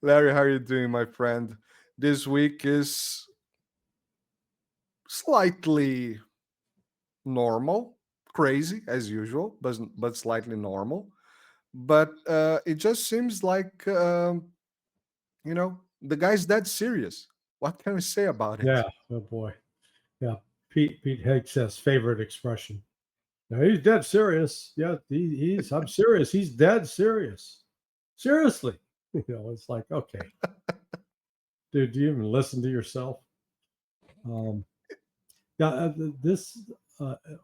Larry, how are you doing, my friend? This week is slightly normal, crazy as usual, but slightly normal. But it just seems like the guy's dead serious. What can we say about it? Yeah. Oh boy. Yeah. Pete Hegseth's favorite expression. Now he's dead serious. Yeah, he's. I'm serious. He's dead serious. Seriously. It's like, okay, dude, do you even listen to yourself? Yeah. This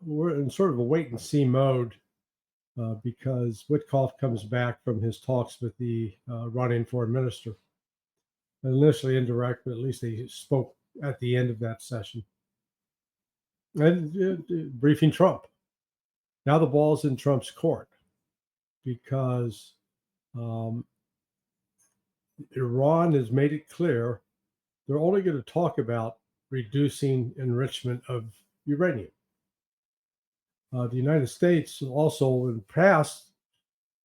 we're in sort of a wait and see mode because Witkoff comes back from his talks with the Iranian foreign minister. Initially indirect, but at least they spoke at the end of that session. And briefing Trump. Now the ball's in Trump's court because Iran has made it clear they're only going to talk about reducing enrichment of uranium. The United States also in the past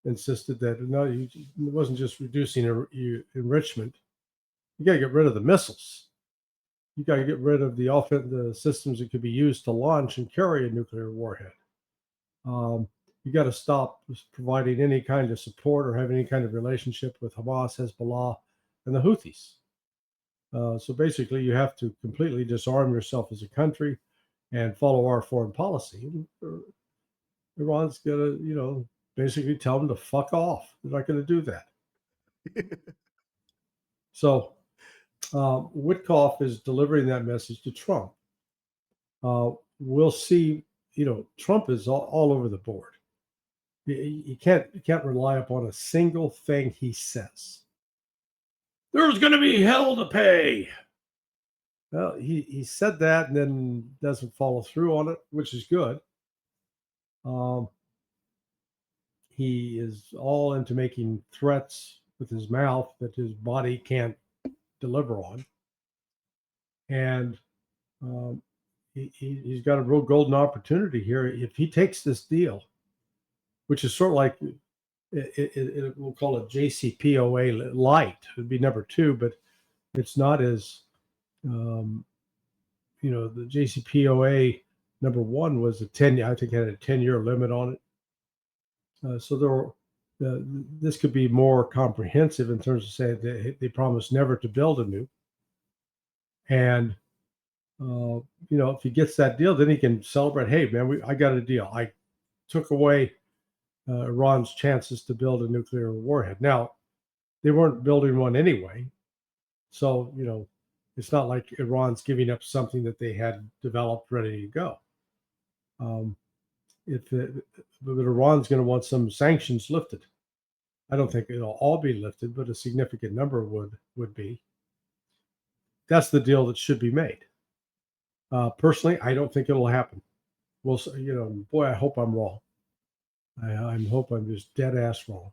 insisted that no, it wasn't just reducing enrichment. You got to get rid of the missiles. You got to get rid of the systems that could be used to launch and carry a nuclear warhead. You got to stop providing any kind of support or have any kind of relationship with Hamas, Hezbollah, and the Houthis. So basically, you have to completely disarm yourself as a country and follow our foreign policy. Iran's going to, basically tell them to fuck off. They're not going to do that. So Witkoff is delivering that message to Trump. We'll see. Trump is all over the board. You can't rely upon a single thing he says. There's going to be hell to pay. Well, he said that and then doesn't follow through on it, which is good. He is all into making threats with his mouth that his body can't deliver on. And he's got a real golden opportunity here. If he takes this deal, which is sort of like, we'll call it JCPOA light. It would be number 2, but it's not as, the JCPOA number 1 was I think it had a 10-year limit on it. So this could be more comprehensive in terms of saying they promised never to build a nuke. And, if he gets that deal, then he can celebrate, hey, man, I got a deal. I took away Iran's chances to build a nuclear warhead. Now, they weren't building one anyway. So, it's not like Iran's giving up something that they had developed ready to go. But Iran's going to want some sanctions lifted. I don't think it'll all be lifted, but a significant number would be. That's the deal that should be made. Personally, I don't think it'll happen. Well, boy, I hope I'm wrong. I hope I'm just dead ass wrong.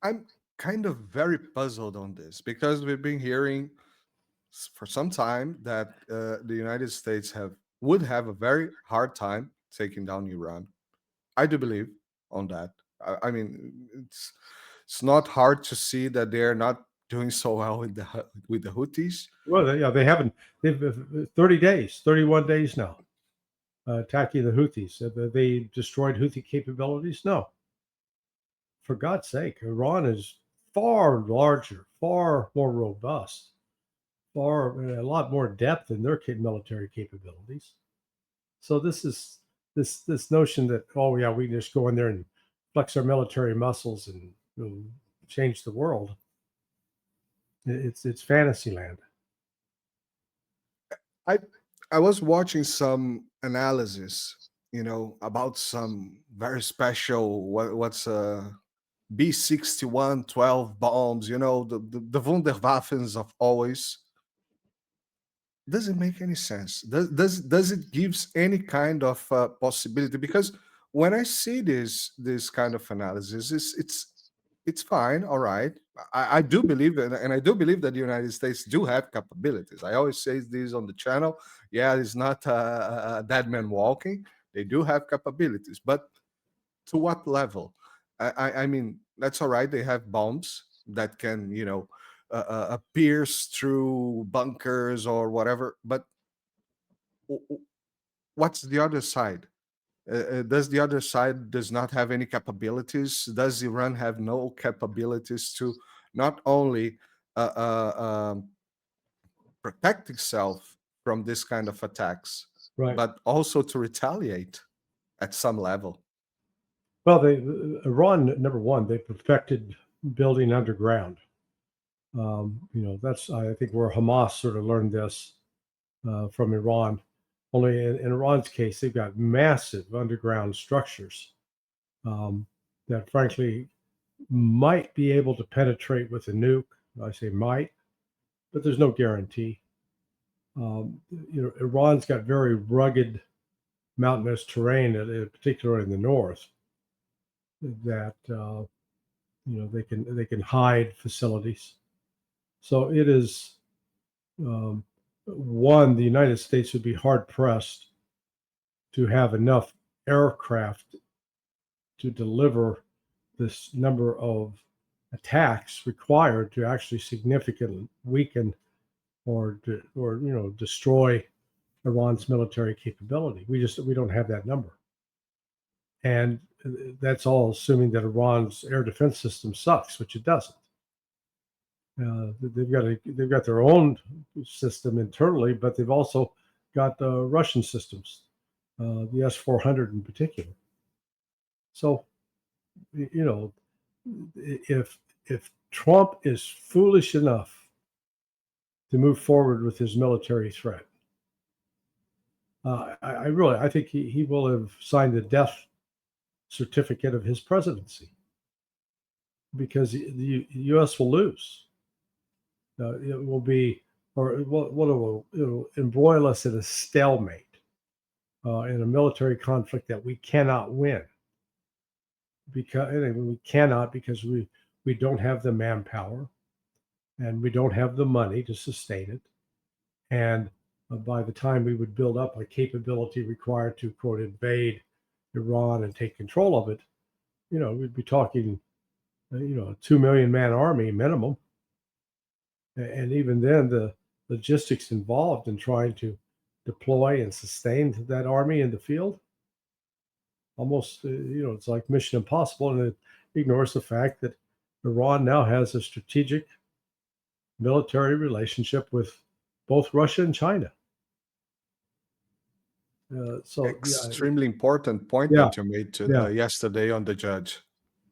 I'm kind of very puzzled on this because we've been hearing for some time that the United States would have a very hard time taking down Iran. I do believe on that. I mean, it's not hard to see that they're not doing so well with the Houthis. Well, they haven't. They've 31 days now attacking the Houthis. Have they destroyed Houthi capabilities? No. For God's sake, Iran is far larger, far more robust, a lot more depth in their military capabilities. So this notion that, oh yeah, we can just go in there and flex our military muscles and change the world. It's fantasy land. I was watching some analysis, about some very special what's B-61-12 bombs, the Wunderwaffens of always. Does it make any sense? Does it gives any kind of possibility? Because when I see this kind of analysis, it's fine, all right. I do believe that, and I do believe that the United States do have capabilities. I always say this on the channel. Yeah, it's not a dead man walking. They do have capabilities, but to what level? I mean, that's all right. They have bombs that can, pierce through bunkers or whatever. But what's the other side? Does the other side does not have any capabilities? Does Iran have no capabilities to not only uh, uh, um, protect itself from this kind of attacks, Right. but also to retaliate at some level? Well, Iran, number one, they perfected building underground. That's, I think, where Hamas sort of learned this from Iran. Only in Iran's case, they've got massive underground structures that, frankly, might be able to penetrate with a nuke. I say might, but there's no guarantee. Iran's got very rugged mountainous terrain, particularly in the north, that they can hide facilities. So it is one, the United States would be hard pressed to have enough aircraft to deliver this number of attacks required to actually significantly weaken or destroy Iran's military capability. We don't have that number, and that's all assuming that Iran's air defense system sucks, which it doesn't. They've got their own system internally, but they've also got the Russian systems, the S-400 in particular. So, if Trump is foolish enough to move forward with his military threat, I think he will have signed the death certificate of his presidency, because the U.S. will lose. It will be, or it'll embroil us in a stalemate, in a military conflict that we cannot win. Because we don't have the manpower, and we don't have the money to sustain it. And by the time we would build up a capability required to, quote, invade Iran and take control of it, we'd be talking, a 2 million man army minimum. And even then, the logistics involved in trying to deploy and sustain that army in the field, almost, it's like Mission Impossible, and it ignores the fact that Iran now has a strategic military relationship with both Russia and China. Extremely important point that you made yesterday on the judge.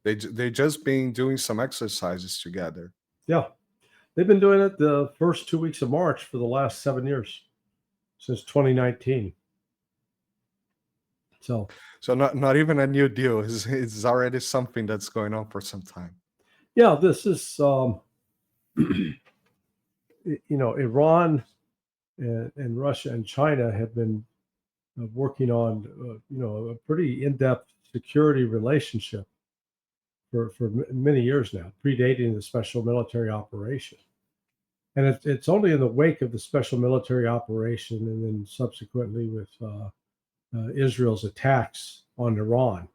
They just been doing some exercises together. Yeah, they've been doing it the first 2 weeks of March for the last 7 years, since 2019. So not even a new deal. It's already something that's going on for some time. Yeah, this is Iran and Russia and China have been working on a pretty in-depth security relationship for many years now, predating the special military operation. And it's only in the wake of the special military operation, and then subsequently with Israel's attacks on Iran,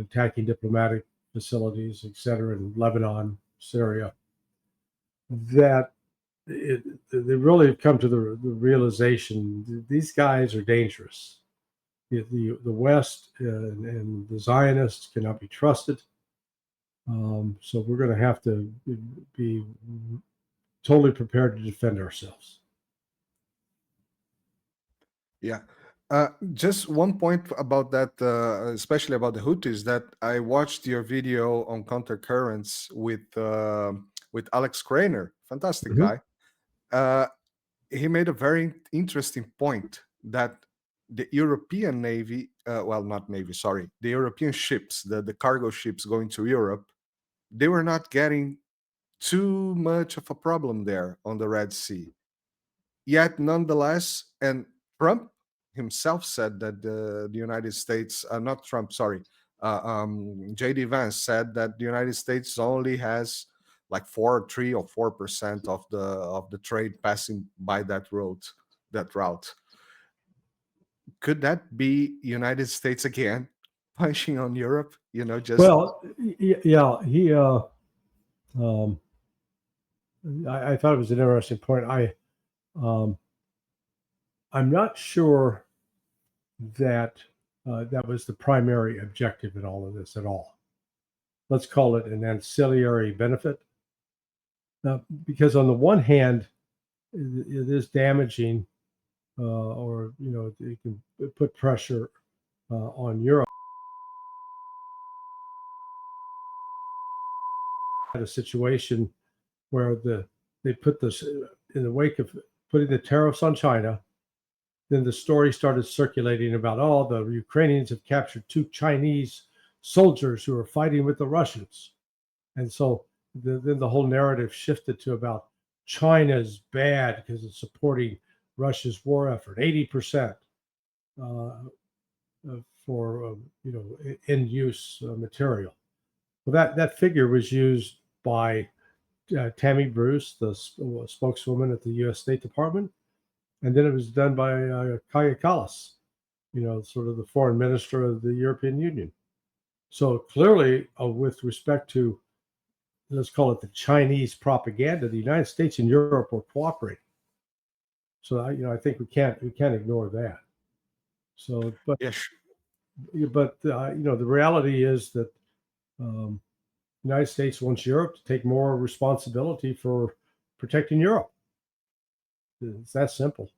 attacking diplomatic facilities, etc., in Lebanon, Syria, that they really have come to the realization these guys are dangerous. The West and the Zionists cannot be trusted. So we're going to have to be totally prepared to defend ourselves. Yeah. Just one point about that, especially about the Houthis, that I watched your video on countercurrents with Alex Krainer, fantastic guy. He made a very interesting point that the European Navy, not Navy, sorry, the European ships, the cargo ships going to Europe, they were not getting too much of a problem there on the Red Sea. Yet, nonetheless, and Trump himself said that the United States, not Trump, sorry, J.D. Vance said that the United States only has like 3 or 4% of the trade passing by that route. Could that be United States again punching on Europe, just Well, yeah, he. I thought it was an interesting point. I'm not sure that that was the primary objective in all of this at all. Let's call it an ancillary benefit, because on the one hand, it is damaging, or it can put pressure on Europe. Had a situation where they put this in the wake of putting the tariffs on China. Then the story started circulating about, the Ukrainians have captured 2 Chinese soldiers who are fighting with the Russians. And so then the whole narrative shifted to about China's bad because it's supporting Russia's war effort, 80% for end use material. Well, that figure was used by Tammy Bruce, the spokeswoman at the U.S. State Department, and then it was done by Kaja Kallas, sort of the foreign minister of the European Union. So clearly, with respect to, let's call it the Chinese propaganda, the United States and Europe were cooperating. So I think we can't ignore that. So, but the reality is that the United States wants Europe to take more responsibility for protecting Europe. It's that simple.